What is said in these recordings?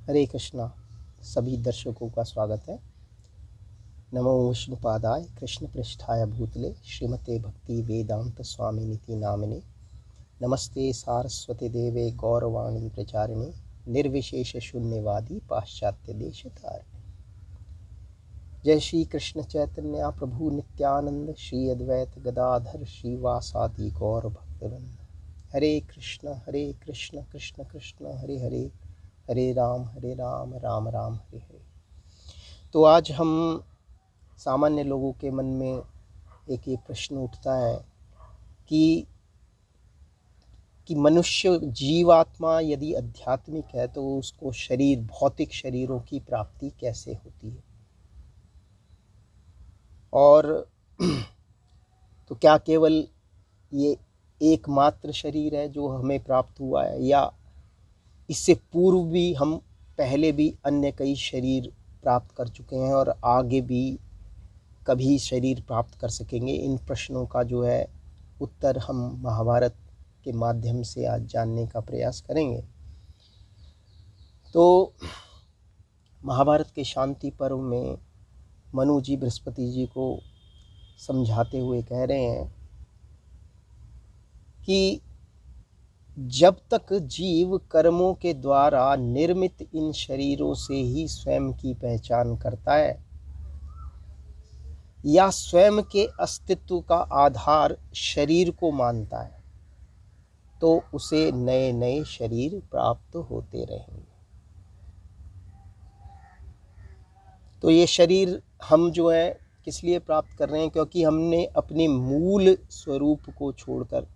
हरे कृष्णा। सभी दर्शकों का स्वागत है। नमो विष्णुपादाय कृष्ण पृष्ठाय भूतले श्रीमते भक्ति वेदांत स्वामिनिति नामिने। नमस्ते सारस्वती देवे गौरवाणी प्रचारिणे निर्विशेष शून्यवादी पाश्चात्य देश तारिणे। जय श्री कृष्ण चैतन्य प्रभु नित्यानंद श्री अद्वैत गदाधर श्रीवासादि गौर भक्तवृंद। हरे कृष्ण कृष्ण कृष्ण हरे हरे, हरे राम राम राम हरे हरे। तो आज हम सामान्य लोगों के मन में एक ये प्रश्न उठता है कि मनुष्य जीवात्मा यदि आध्यात्मिक है तो उसको शरीर, भौतिक शरीरों की प्राप्ति कैसे होती है। और तो क्या केवल ये एकमात्र शरीर है जो हमें प्राप्त हुआ है, या इससे पूर्व भी हम पहले भी अन्य कई शरीर प्राप्त कर चुके हैं और आगे भी कभी शरीर प्राप्त कर सकेंगे। इन प्रश्नों का जो है उत्तर हम महाभारत के माध्यम से आज जानने का प्रयास करेंगे। तो महाभारत के शांति पर्व में मनु जी बृहस्पति जी को समझाते हुए कह रहे हैं कि जब तक जीव कर्मों के द्वारा निर्मित इन शरीरों से ही स्वयं की पहचान करता है या स्वयं के अस्तित्व का आधार शरीर को मानता है, तो उसे नए नए शरीर प्राप्त होते रहेंगे। तो ये शरीर हम जो है किस लिए प्राप्त कर रहे हैं? क्योंकि हमने अपने मूल स्वरूप को छोड़कर,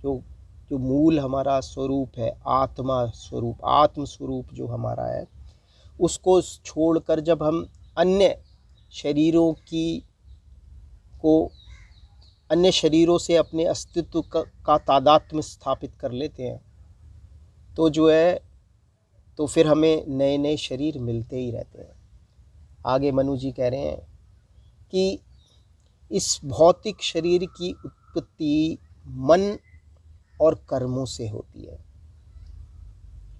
जो मूल हमारा स्वरूप है, आत्मा स्वरूप, आत्म स्वरूप जो हमारा है, उसको छोड़कर जब हम अन्य शरीरों अन्य शरीरों से अपने अस्तित्व का तादात्म्य स्थापित कर लेते हैं, तो जो है तो फिर हमें नए नए शरीर मिलते ही रहते हैं। आगे मनु जी कह रहे हैं कि इस भौतिक शरीर की उत्पत्ति मन और कर्मों से होती है।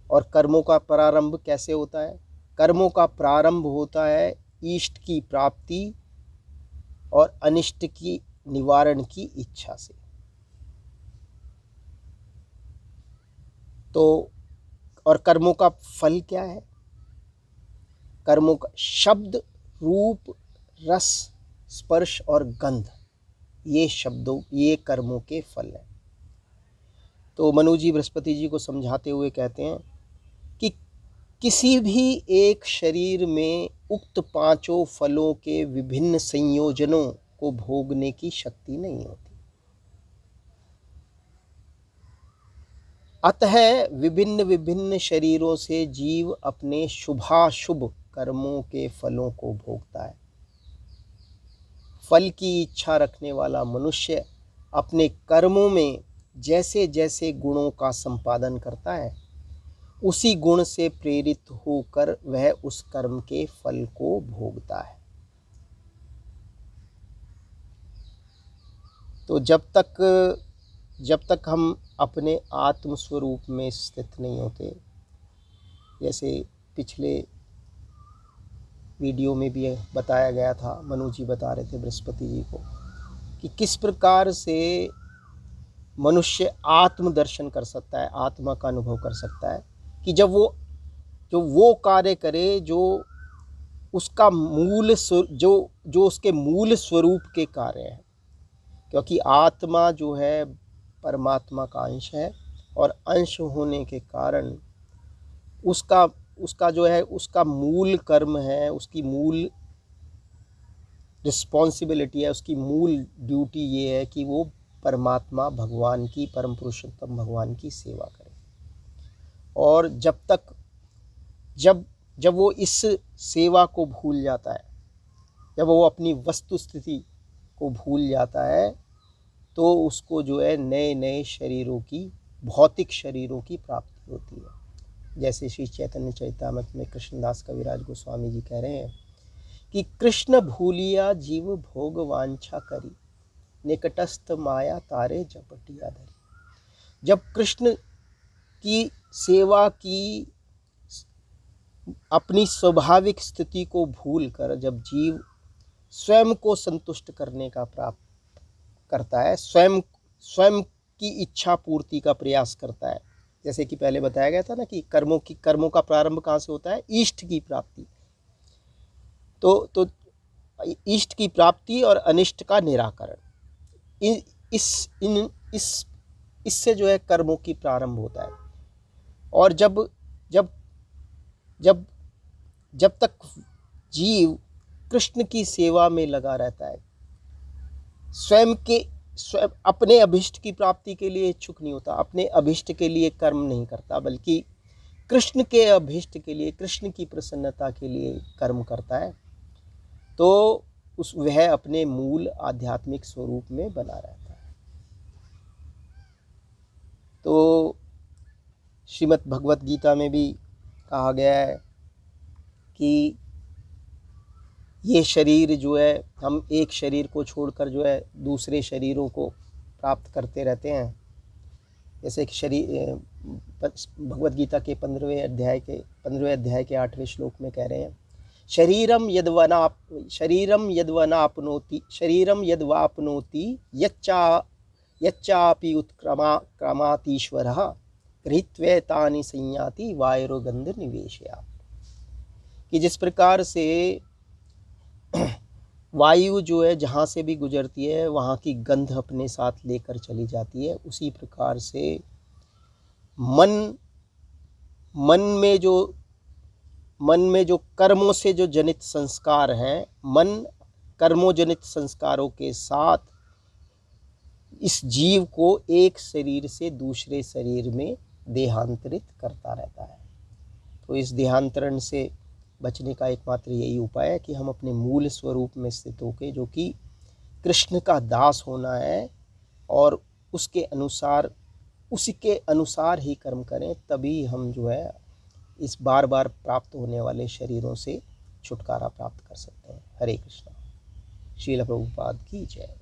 और कर्मों का प्रारंभ कैसे होता है? कर्मों का प्रारंभ होता है इष्ट की प्राप्ति और अनिष्ट की निवारण की इच्छा से। तो और कर्मों का फल क्या है? कर्मों का शब्द, रूप, रस, स्पर्श और गंध, ये कर्मों के फल हैं। तो मनु जी बृहस्पति जी को समझाते हुए कहते हैं कि किसी भी एक शरीर में उक्त पांचों फलों के विभिन्न संयोजनों को भोगने की शक्ति नहीं होती। अतः विभिन्न विभिन्न शरीरों से जीव अपने शुभाशुभ कर्मों के फलों को भोगता है। फल की इच्छा रखने वाला मनुष्य अपने कर्मों में जैसे जैसे गुणों का संपादन करता है, उसी गुण से प्रेरित होकर वह उस कर्म के फल को भोगता है। तो जब तक हम अपने आत्म स्वरूप में स्थित नहीं होते, जैसे पिछले वीडियो में भी बताया गया था, मनु जी बता रहे थे बृहस्पति जी को कि किस प्रकार से मनुष्य आत्म दर्शन कर सकता है, आत्मा का अनुभव कर सकता है कि जब वो कार्य करे जो उसका जो उसके मूल स्वरूप के कार्य हैं। क्योंकि आत्मा जो है परमात्मा का अंश है, और अंश होने के कारण उसका जो है उसका मूल कर्म है, उसकी मूल रिस्पॉन्सिबिलिटी है, उसकी मूल ड्यूटी ये है कि वो परमात्मा भगवान की, परम पुरुषोत्तम भगवान की सेवा करे। और जब वो इस सेवा को भूल जाता है, जब वो अपनी वस्तु स्थिति को भूल जाता है, तो उसको जो है नए नए शरीरों की, भौतिक शरीरों की प्राप्ति होती है। जैसे श्री चैतन्य चरितामृत में कृष्णदास कविराज गोस्वामी जी कह रहे हैं कि कृष्ण भूलिया जीव भोग वांछा करी, निकटस्थ माया तारे झपटिया धरी। जब कृष्ण की सेवा की अपनी स्वाभाविक स्थिति को भूलकर जब जीव स्वयं को संतुष्ट करने का प्राप्त करता है, स्वयं स्वयं की इच्छा पूर्ति का प्रयास करता है, जैसे कि पहले बताया गया था ना कि कर्मों का प्रारंभ कहाँ से होता है? इष्ट की प्राप्ति। तो इष्ट की प्राप्ति और अनिष्ट का निराकरण, इससे जो है कर्मों की प्रारंभ होता है। और जब जब जब जब तक जीव कृष्ण की सेवा में लगा रहता है, स्वयं अपने अभिष्ट की प्राप्ति के लिए इच्छुक नहीं होता, अपने अभिष्ट के लिए कर्म नहीं करता, बल्कि कृष्ण के अभिष्ट के लिए, कृष्ण की प्रसन्नता के लिए कर्म करता है, तो वह अपने मूल आध्यात्मिक स्वरूप में बना रहता है। तो श्रीमद् भगवत गीता में भी कहा गया है कि ये शरीर जो है, हम एक शरीर को छोड़कर जो है दूसरे शरीरों को प्राप्त करते रहते हैं। जैसे कि भगवत गीता के 15वें अध्याय के 8वें श्लोक में कह रहे हैं, शरीरम यद्वाप्नोति यच्चापि उत्क्रमातीश्वरः गृहीत्वैतानि संयाति वायुर्गंध निवेशया। कि जिस प्रकार से वायु जो है जहाँ से भी गुजरती है वहाँ की गंध अपने साथ लेकर चली जाती है, उसी प्रकार से मन में जो कर्मों से जो जनित संस्कार हैं, मन कर्मों जनित संस्कारों के साथ इस जीव को एक शरीर से दूसरे शरीर में देहांतरित करता रहता है। तो इस देहांतरण से बचने का एकमात्र यही उपाय है कि हम अपने मूल स्वरूप में स्थित होकर, जो कि कृष्ण का दास होना है, और उसके अनुसार ही कर्म करें, तभी हम जो है इस बार बार प्राप्त होने वाले शरीरों से छुटकारा प्राप्त कर सकते हैं। हरे कृष्णा। श्रील प्रभुपाद की जय।